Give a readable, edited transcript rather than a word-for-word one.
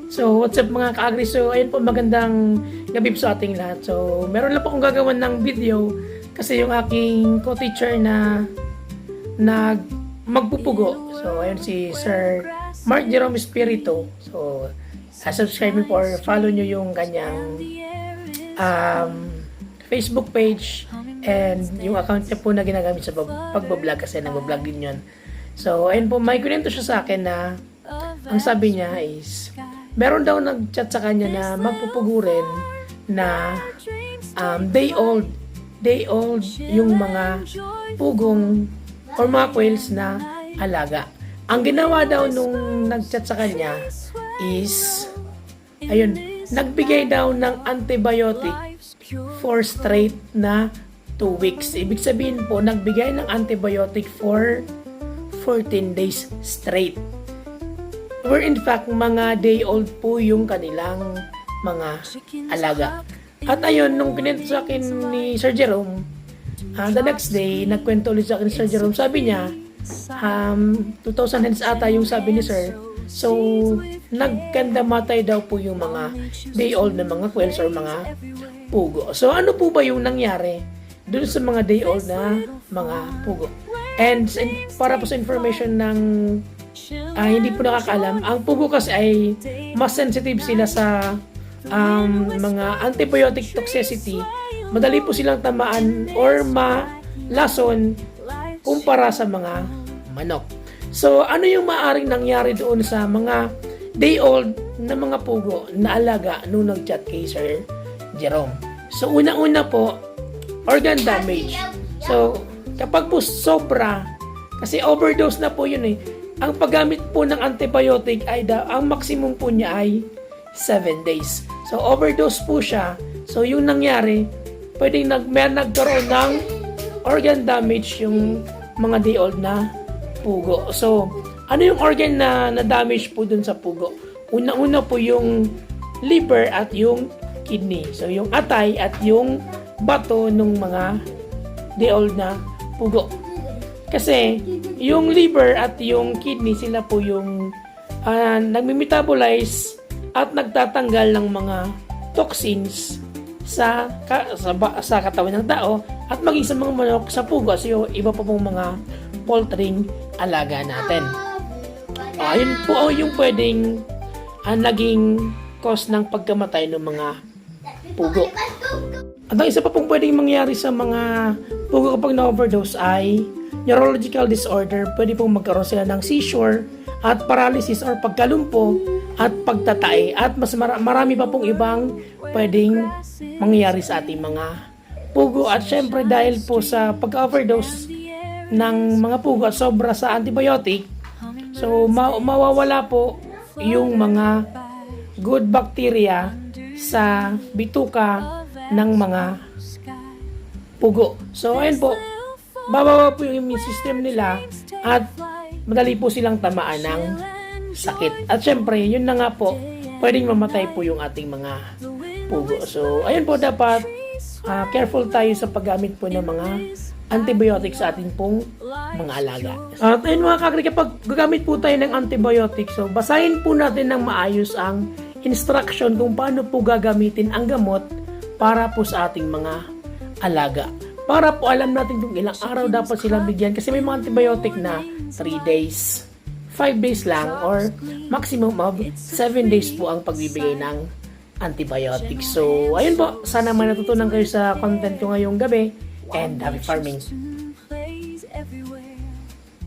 So, what's up mga ka-agri? So, ayun po, magandang gabi po sa ating lahat. So, meron lang po akong gagawin ng video kasi yung aking co-teacher na magpupugo. So, ayun si Sir Mark Jerome Espiritu. So, subscribe mo po or follow nyo yung kanyang Facebook page and yung account niya po na ginagamit sa pagbablog kasi nagbablog din yun. So, ayun po, may kunento siya sa akin na ang sabi niya is meron daw nag-chat sa kanya na magpupugo rin na day old yung mga pugong or mga quails na alaga. Ang ginawa daw nung nag-chat sa kanya is ayun, nagbigay daw ng antibiotic for straight na 2 weeks. Ibig sabihin po, nagbigay ng antibiotic for 14 days straight. Where in fact, mga day old po yung kanilang mga alaga. At ayun, nung kinento sa akin ni Sir Jerome, the next day, nagkwento ulit sa akin ni Sir Jerome, sabi niya, 2,000 hens ata yung sabi ni Sir. So, nagkandamatay daw po yung mga day old na mga quails or mga pugo. So, ano po ba yung nangyari dun sa mga day old na mga pugo? And para po sa information ng hindi po nakakaalam, ang pugo kasi ay mas sensitive sila sa mga antibiotic toxicity. Madali po silang tamaan or malason kumpara sa mga manok. So, ano yung maaring nangyari doon sa mga day old na mga pugo na alaga nung nag-chat kay Sir Jerome? So, una-una po, organ damage. So, kapag po sobra, kasi overdose na po yun eh, ang paggamit po ng antibiotic ay ang maximum po niya ay 7 days. So, overdose po siya. So, yung nangyari, pwedeng nagkaroon ng organ damage yung mga day old na pugo. So, ano yung organ na damage po dun sa pugo? Una-una po yung liver at yung kidney. So, yung atay at yung bato ng mga day old na pugo. Kasi, yung liver at yung kidney, sila po yung nagmi-metabolize at nagtatanggal ng mga toxins sa katawan ng tao at maging sa mga manok, sa pugo, so yung iba pa pong mga poultry alaga natin. Yun po yung pwedeng naging cause ng pagkamatay ng mga pugo. At ang isa pa pong pwedeng mangyari sa mga pugo kapag na-overdose ay neurological disorder. Pwede pong magkaroon sila ng seizure at paralysis or pagkalumpo at pagtatae. At mas marami pa pong ibang pwedeng mangyari sa ating mga pugo. At syempre dahil po sa pagka-overdose ng mga pugo at sobra sa antibiotic, so mawawala po yung mga good bacteria sa bituka ng mga pugo. So ayun po, bababa po yung immune system nila at madali po silang tamaan ng sakit. At syempre, yun na nga po, pwedeng mamatay po yung ating mga pugo. So, ayun po, dapat careful tayo sa paggamit po ng mga antibiotics sa ating pong mga alaga. At ayun mga kakri, kapag gagamit po tayo ng antibiotics, so basahin po natin ng maayos ang instruction kung paano po gagamitin ang gamot para po sa ating mga alaga. Para po alam natin kung ilang araw dapat silang bigyan kasi may mga antibiotic na 3 days, 5 days lang, or maximum of 7 days po ang pagbibigay ng antibiotic. So, ayun po. Sana may natutunan kayo sa content ko ngayong gabi and happy farming.